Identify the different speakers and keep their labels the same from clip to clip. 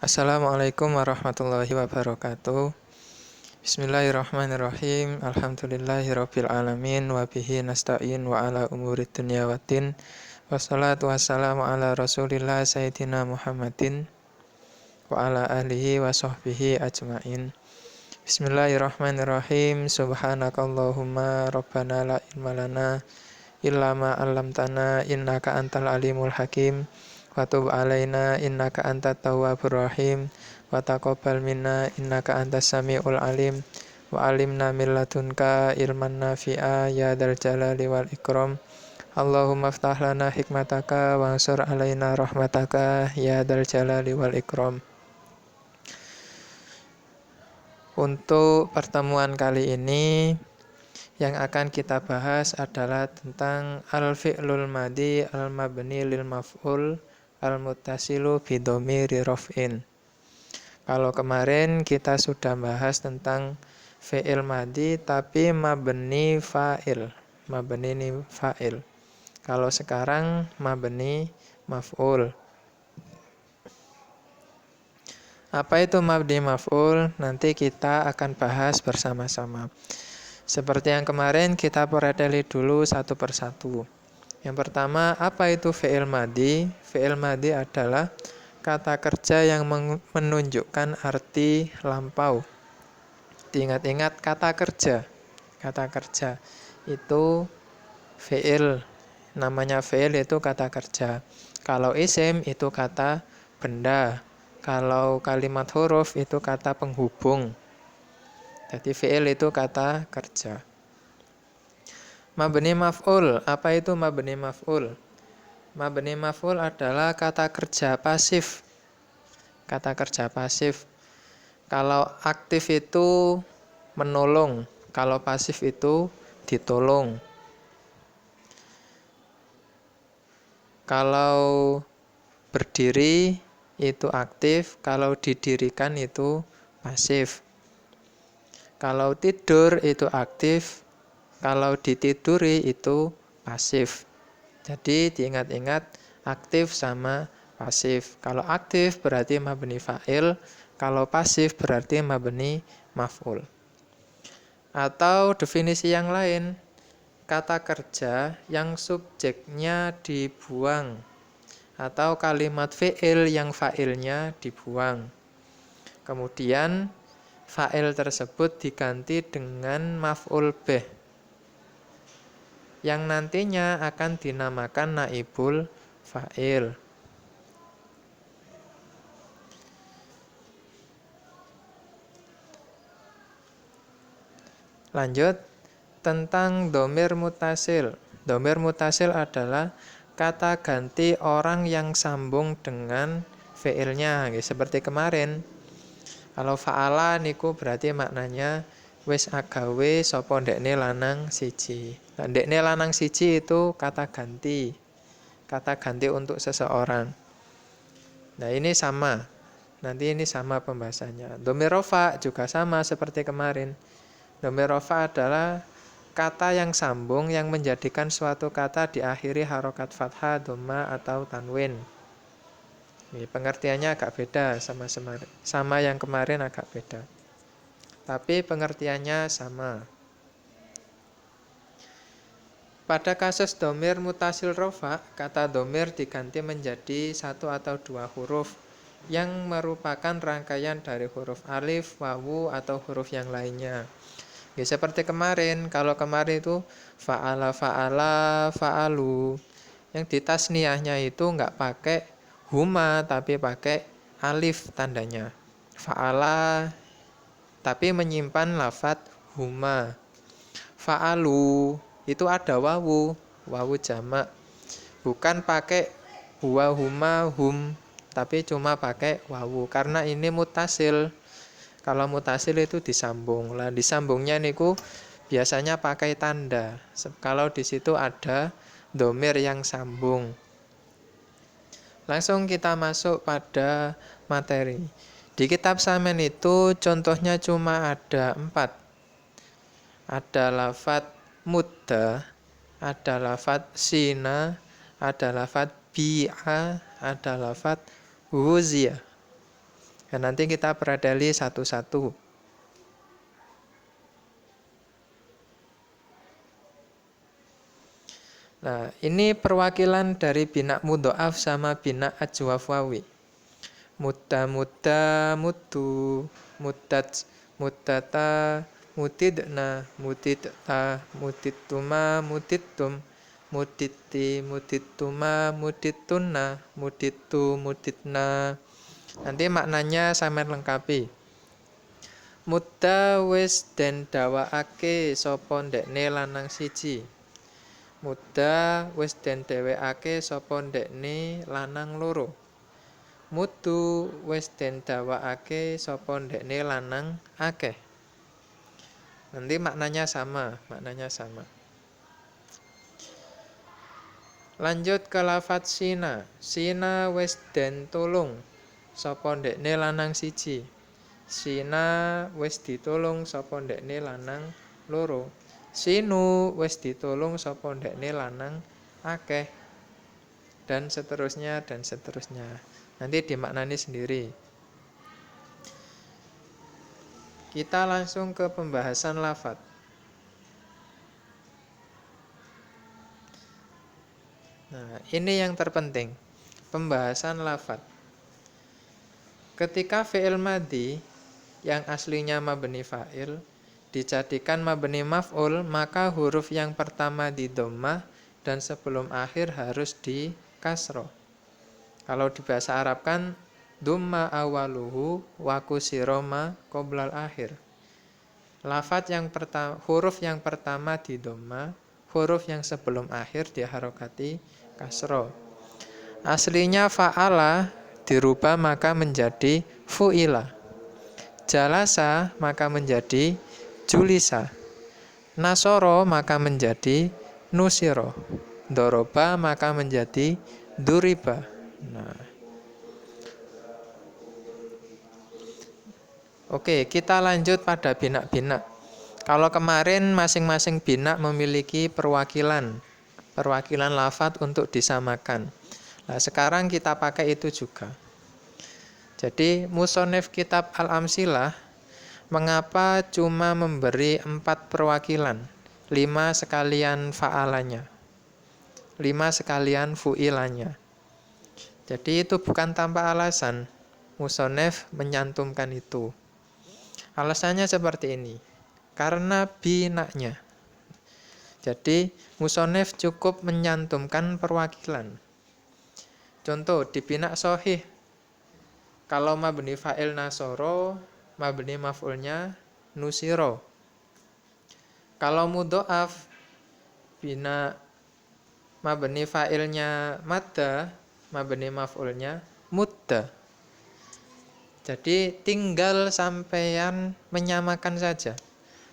Speaker 1: Assalamualaikum warahmatullahi wabarakatuh. Bismillahirrahmanirrahim. Alhamdulillahirabbil alamin wa bihi nasta'in wa ala umuri dunya waddin. Wassalatu wassalamu ala Rasulillah sayyidina Muhammadin wa ala alihi wa sahbihi ajmain. Bismillahirrahmanirrahim. Subhanakallahumma rabbana la ilma lana illa ma 'allamtana innaka antal alimul hakim. Wa tub alaina innaka antat tawwabur rahim wa taqabbal minna innaka antas samiul alim wa alimna min ladunka ilman nafi'a ya dzal jalali wal ikram. Allahumma aftah lana hikmataka wa ansur alaina rahmataka ya dzal jalali wal ikram. Untuk pertemuan kali ini yang akan kita bahas adalah tentang al-fi'lul madhi al-mabni lil maf'ul al-muttasilu bidhamiri raf'in. Kalau kemarin kita sudah bahas tentang fi'il madhi tapi mabni fa'il. Mabni ini fa'il. Kalau sekarang mabni maf'ul. Apa itu mabni maf'ul? Nanti kita akan bahas bersama-sama. Seperti yang kemarin kita preteli dulu satu persatu. Yang pertama, apa itu fi'il madhi? Fi'il madhi adalah kata kerja yang menunjukkan arti lampau. Diingat-ingat kata kerja. Kata kerja itu fi'il. Namanya fi'il itu kata kerja. Kalau isim itu kata benda. Kalau kalimat huruf itu kata penghubung. Jadi fi'il itu kata kerja. Mabni maf'ul, apa itu mabni maf'ul? Mabni maf'ul adalah kata kerja pasif. Kata kerja pasif. Kalau aktif itu menolong, kalau pasif itu ditolong. Kalau berdiri itu aktif, kalau didirikan itu pasif. Kalau tidur itu aktif, kalau ditiduri itu pasif. Jadi diingat-ingat aktif sama pasif. Kalau aktif berarti mabni fa'il, kalau pasif berarti mabni maf'ul. Atau definisi yang lain, kata kerja yang subjeknya dibuang atau kalimat fi'il yang fa'ilnya dibuang. Kemudian fa'il tersebut diganti dengan maf'ul bih yang nantinya akan dinamakan naibul fa'il. Lanjut, tentang dhamir mutasil. Dhamir mutasil adalah kata ganti orang yang sambung dengan fi'ilnya. Seperti kemarin, kalau fa'ala niku berarti maknanya wis agawe sapa ndekne lanang siji. Nah, ndekne lanang siji itu kata ganti. Kata ganti untuk seseorang. Nah, ini sama. Nanti ini sama pembahasannya. Dhamir rafa juga sama seperti kemarin. Dhamir rafa adalah kata yang sambung yang menjadikan suatu kata diakhiri harokat fathah, dhamma atau tanwin. Ini pengertiannya agak beda sama yang kemarin agak beda. Tapi pengertiannya sama. Pada kasus dhamir mutasil rafa, kata dhamir diganti menjadi satu atau dua huruf yang merupakan rangkaian dari huruf alif, wawu, atau huruf yang lainnya. Ya, seperti kemarin, kalau kemarin itu fa'ala, fa'ala, fa'alu. Yang di tasniyahnya itu nggak pakai huma, tapi pakai alif tandanya. Fa'ala, tapi menyimpan lafadz huma. Fa'alu, itu ada wawu, wawu jamak. Bukan pakai huwa, huma, hum, tapi cuma pakai wawu. Karena ini mutasil. Kalau mutasil itu disambung. Lah disambungnya niku biasanya pakai tanda. Kalau di situ ada dhamir yang sambung. Langsung kita masuk pada materi. Di kitab Samen itu contohnya cuma ada 4. Ada lafadz mudda, ada lafadz sina, ada lafadz bi'a, ada lafadz huziya. Dan nanti kita pradali satu-satu. Nah, ini perwakilan dari bina mudhoaf sama bina ajwaf wawi. Mutta mutta mutu, mutat mutata, mutidna mutita, mutituma mutittum, mutitti mutittuma mutittunna, mutittu mutitna. Nanti maknanya sampeyan lengkapi. Mutta wis den dawaake sapa ndekne lanang siji. Mutta wis den dhewekake sapa ndekne lanang loro. Mutu wis den dawakake sapa ndekne lanang akeh. Nanti maknanya sama. Lanjut ke lafadz sina. Sina wis den tulung sapa ndekne lanang siji. Sina wis ditulung sapa ndekne lanang loro. Sinu wis ditulung sapa ndekne lanang akeh. Dan seterusnya. Nanti dimaknani sendiri. Kita langsung ke pembahasan lafadz. Nah, ini yang terpenting. Pembahasan lafadz. Ketika fi'il madhi yang aslinya mabni fa'il dijadikan mabni maf'ul, maka huruf yang pertama di dhammah dan sebelum akhir harus di kasroh. Kalau di bahasa Arab kan dhamma awaluhu wa kusira ma qoblal akhir. Lafadz yang pertama, huruf yang pertama di dhamma, huruf yang sebelum akhir diharokati kasroh. Aslinya fa'ala dirubah maka menjadi fu'ila. Jalasa maka menjadi julisa. Nasoro maka menjadi nusiro. Doroba maka menjadi duriba. Nah. Oke, kita lanjut pada bina-bina. Kalau kemarin masing-masing bina memiliki perwakilan lafadz untuk disamakan. Nah, sekarang kita pakai itu juga. Jadi musonef kitab Al-Amsilah mengapa cuma memberi 4 perwakilan, 5 sekalian fa'alanya, 5 sekalian fu'ilanya. Jadi itu bukan tanpa alasan. Musonef menyantumkan itu. Alasannya seperti ini. Karena binaknya. Jadi musonef cukup menyantumkan perwakilan. Contoh di bina sohih. Kalau mabni fa'il nasoro, mabni maf'ulnya nusiro. Kalau mudhoaf, bina mabni fa'ilnya madda, mabni maf'ulnya mudda. Jadi tinggal sampeyan menyamakan saja.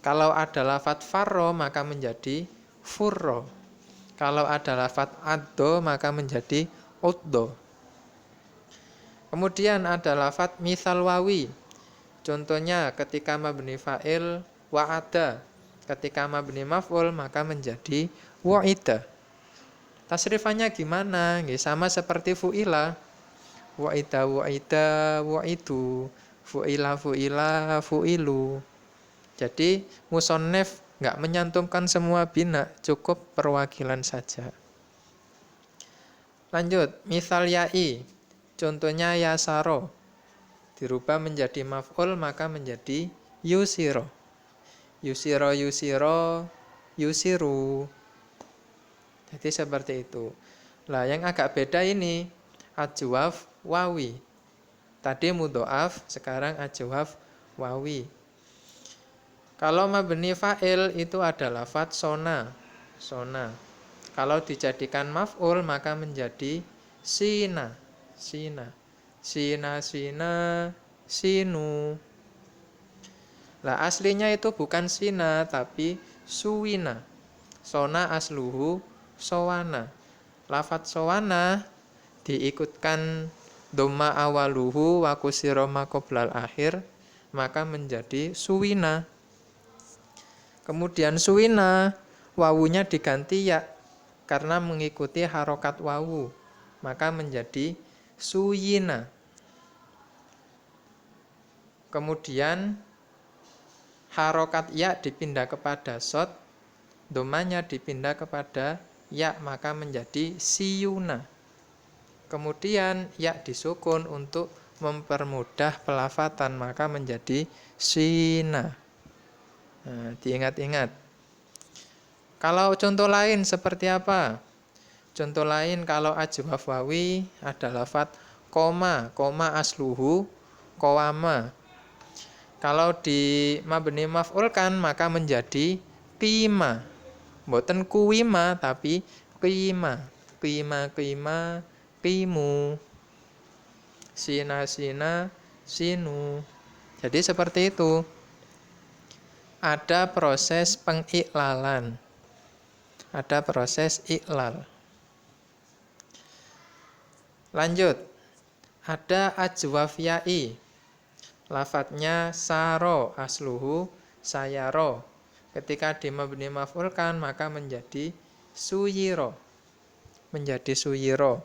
Speaker 1: Kalau ada lafadz farro maka menjadi furro. Kalau ada lafadz addo maka menjadi uddo. Kemudian ada lafadz misal wawi. Contohnya ketika mabni fa'il wa'ada. Ketika mabni maf'ul maka menjadi wa'ida. Tasrifannya gimana? Sama seperti fu'ila. Wa'ida, wa'ida, wa'idu. Fu'ila, fu'ila, fu'ilu. Jadi musonef nggak menyantumkan semua bina, cukup perwakilan saja. Lanjut, misal ya'i. Contohnya yasaro. Dirubah menjadi maf'ul maka menjadi yusiro. Yusiro, yusiro, yusiru. Jadi seperti itu. Lah yang agak beda ini ajwaf wawi. Tadi mudhoaf, sekarang ajwaf wawi. Kalau mabni fa'il itu ada lafadz sona. Sona. Kalau dijadikan maf'ul maka menjadi sina. Sina. Sina, sina, sinu. Lah aslinya itu bukan sina tapi suwina. Sona asluhu sowana. Lafadz sowana diikutkan dhamma awaluhu wa kusira ma qoblal akhir maka menjadi suwina. Kemudian suwina wawunya diganti ya karena mengikuti harokat wawu maka menjadi suyina. kemudian harokat ya dipindah kepada sod, domanya dipindah kepada ya, maka menjadi siyuna. Kemudian ya disukun untuk mempermudah pelafatan, maka menjadi sina. Nah, diingat-ingat. Kalau contoh lain seperti apa? Contoh lain kalau ajwaf wawi ada lafat koma, koma asluhu kowama. Kalau di mabni maf'ul kan maka menjadi qima. Mboten kuwima tapi qima. Qima qima qimu. Sina sina sinu. Jadi seperti itu. Ada proses pengiklalan. Ada proses iklal. Lanjut. Ada ajwaf ya'i. Lafadznya saro asluhu sayaro. Ketika di mabni maf'ul kan maka menjadi suyiro. Menjadi suyiro.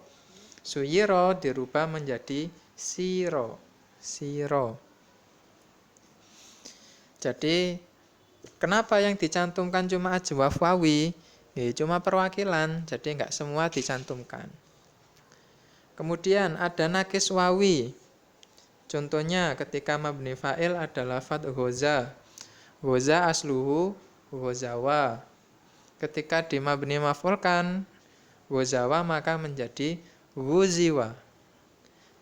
Speaker 1: Suyiro dirubah menjadi siro. Siro. Jadi kenapa yang dicantumkan cuma ajwaf wawi? Ya, cuma perwakilan, jadi enggak semua dicantumkan. Kemudian ada nakis wawi. Contohnya ketika mabni fa'il ada lafadz ghoza. Ghoza asluhu ghozawa. Ketika di mabni maf'ul kan ghozawa maka menjadi ghuziwa.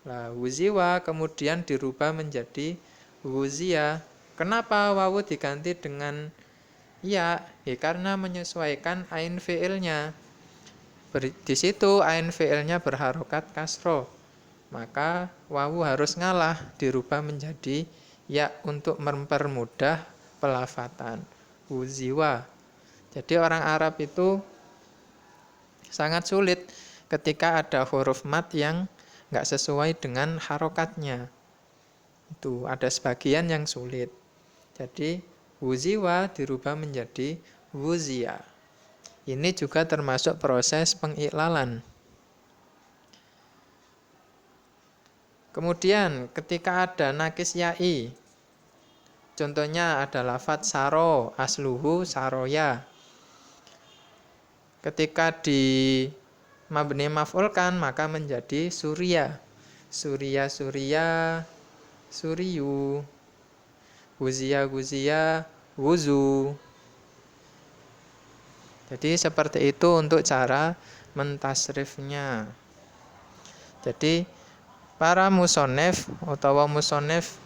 Speaker 1: Nah, ghuziwa kemudian dirubah menjadi ghuzia. Kenapa wawu diganti dengan ya? Ya karena menyesuaikan ain fi'ilnya. Di situ ain fi'ilnya berharokat kasro. Maka wawu harus ngalah, dirubah menjadi ya untuk mempermudah pelafatan. Uziwa. Jadi orang Arab itu sangat sulit ketika ada huruf mat yang nggak sesuai dengan harokatnya. Itu ada sebagian yang sulit. Jadi uziwa dirubah menjadi wuzia. Ini juga termasuk proses pengiklalan. Kemudian ketika ada nakis ya'i, contohnya ada lafadz saro asluhu saroya. Ketika di mabni maf'ul kan maka menjadi surya. Surya surya suriyu. Guzia guzia wuzu. Jadi seperti itu untuk cara mentasrifnya. Jadi para musonef atau musonef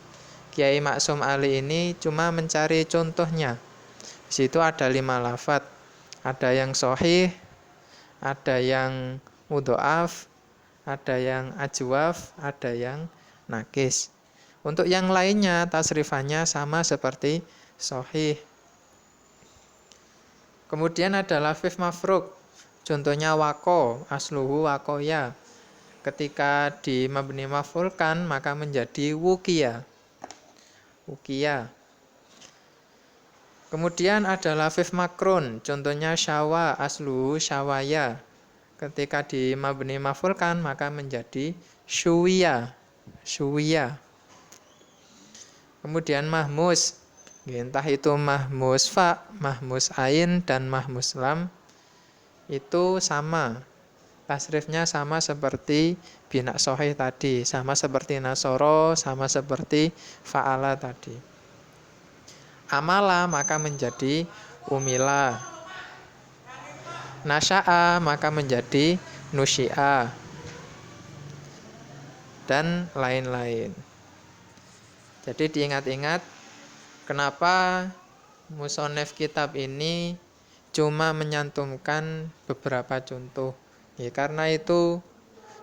Speaker 1: Kiai Maksum Ali ini cuma mencari contohnya. Di situ ada 5 lafadz. Ada yang sahih, ada yang mudhoaf, ada yang ajwaf, ada yang nakis. Untuk yang lainnya tasrifannya sama seperti sahih. Kemudian ada lafif mafruk. Contohnya wako, asluhu wakoya. Ketika di mabni maf'ul kan maka menjadi wukiya. Wukiya. Kemudian ada lafif makrun, contohnya syawa asluhu syawaya. Ketika di mabni maf'ul kan maka menjadi syuwiya. Syuwiya. Kemudian mahmus, entah itu mahmus fa, mahmus ain dan mahmus lam itu sama. Tasrifnya sama seperti bina sohih tadi, sama seperti nasoro, sama seperti fa'ala tadi. Amala maka menjadi umila. Nasya'a maka menjadi nusyi'a. Dan lain-lain. Jadi diingat-ingat kenapa musonef kitab ini cuma menyantumkan beberapa contoh. Ya, karena itu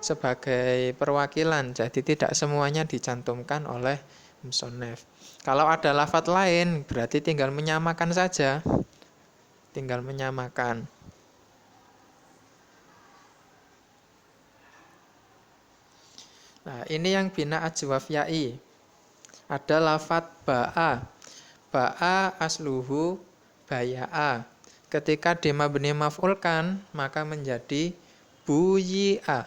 Speaker 1: sebagai perwakilan, jadi tidak semuanya dicantumkan oleh musonef. Kalau ada lafadz lain, berarti tinggal menyamakan saja. Tinggal menyamakan. Nah, ini yang bina ajwaf ya'i. Ada lafadz ba'a. Ba'a asluhu baya'a. Ketika di mabni maf'ul kan, maka menjadi buyi'a.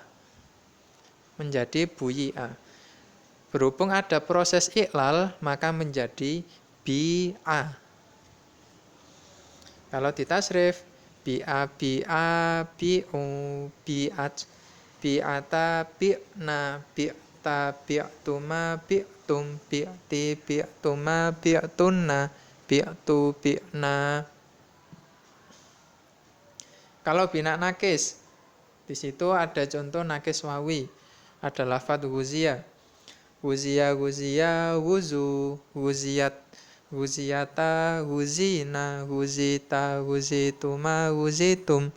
Speaker 1: Menjadi buyi'a. Berhubung ada proses iklal, maka menjadi bi'a. Kalau ditasrif, bi'a bi'a bi'u bi'at bi'ata bi'na bi'ta bi'tuma bi'tum bi'ti bi'tuma bi'tunna bi'tu bi'na. Kalau bina nakis, di situ ada contoh nakis wawi. Ada lafadz wuzia. Wuzia wuzia wuzu wuziyat wuziyata wuzina wuzita wuzituma wuzitum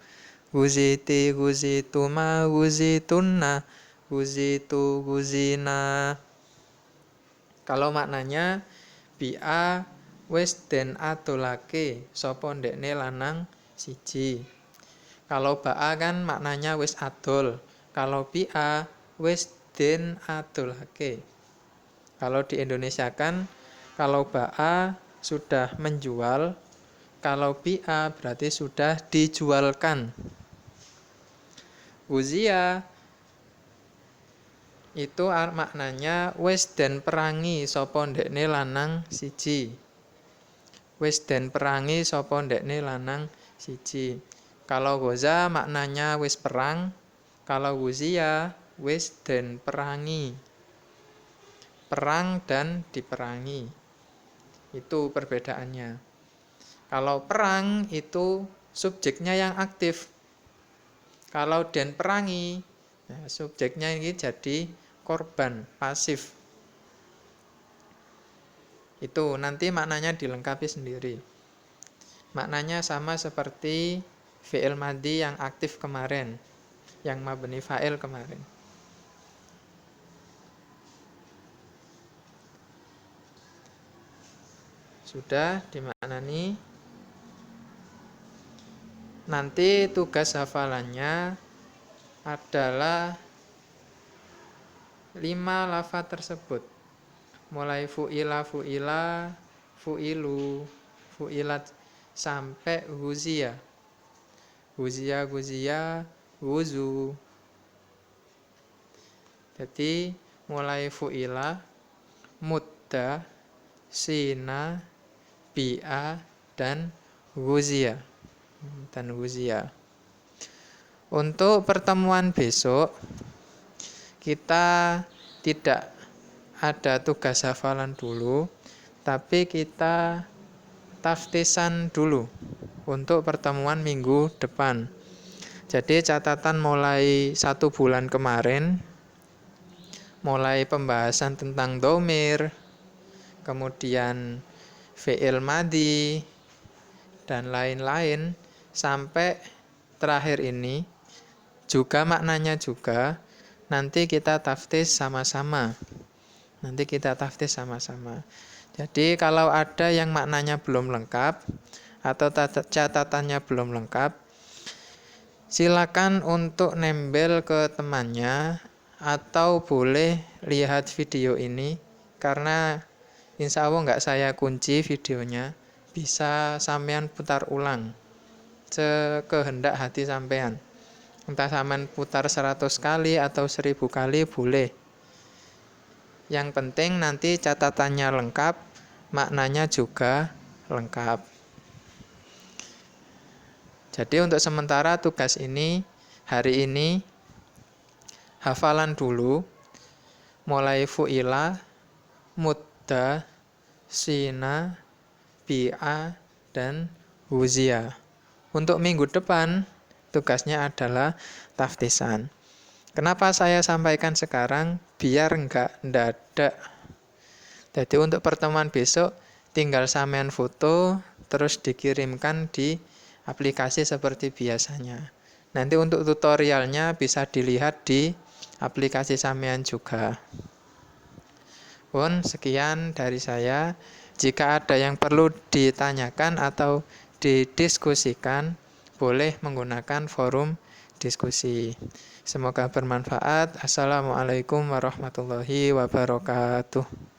Speaker 1: wuziti wuzituma wuzitunna wuzitu wuzina. Kalau maknanya bi'a wis den adolake sapa ndekne lanang siji. Kalau ba'a kan maknanya wis adol. Kalau bi'a wis den adolake. Kalau di Indonesia kan kalau ba'a sudah menjual, kalau bi'a berarti sudah dijualkan. Wuzia itu maknanya wis den perangi sapa ndekne lanang siji. Wis den perangi sapa ndekne lanang siji. Kalau goza maknanya wis perang, kalau wuzia wis den perangi. Perang dan diperangi. Itu perbedaannya. Kalau perang itu subjeknya yang aktif. Kalau den perangi, nah subjeknya ini jadi korban, pasif. Itu nanti maknanya dilengkapi sendiri. Maknanya sama seperti fi'il madhi yang aktif kemarin, yang mabni fa'il kemarin. Sudah dimaknani. Nanti tugas hafalannya adalah 5 lafaz tersebut. Mulai fu'ila, fu'ila, fu'ilu, fu'ilat sampai huzia. Huzia, huzia, wuzu. Jadi mulai fu'ila, mudda, sina, bi'a, dan huzia. Untuk pertemuan besok kita tidak ada tugas hafalan dulu, tapi kita taftisan dulu untuk pertemuan minggu depan. Jadi catatan mulai 1 bulan kemarin, mulai pembahasan tentang dhamir, kemudian fi'il madhi, dan lain-lain, sampai terakhir ini, juga maknanya juga, nanti kita taftis sama-sama. Jadi kalau ada yang maknanya belum lengkap atau catatannya belum lengkap, silakan untuk nembel ke temannya atau boleh lihat video ini, karena insya Allah nggak saya kunci videonya, bisa sampean putar ulang sekehendak hati sampean. Entah sampean putar 100 kali atau 1000 kali boleh. Yang penting nanti catatannya lengkap, maknanya juga lengkap. Jadi untuk sementara tugas ini, hari ini, hafalan dulu, mulai fu'ila, mudda, sina, bi'a, dan huzia. Untuk minggu depan, tugasnya adalah taftisan. Kenapa saya sampaikan sekarang? Biar enggak mendadak. Jadi untuk pertemuan besok, tinggal sampean foto, terus dikirimkan di aplikasi seperti biasanya. Nanti untuk tutorialnya bisa dilihat di aplikasi sampean juga. Pun sekian dari saya. Jika ada yang perlu ditanyakan atau didiskusikan, boleh menggunakan forum diskusi. Semoga bermanfaat. Assalamualaikum warahmatullahi wabarakatuh.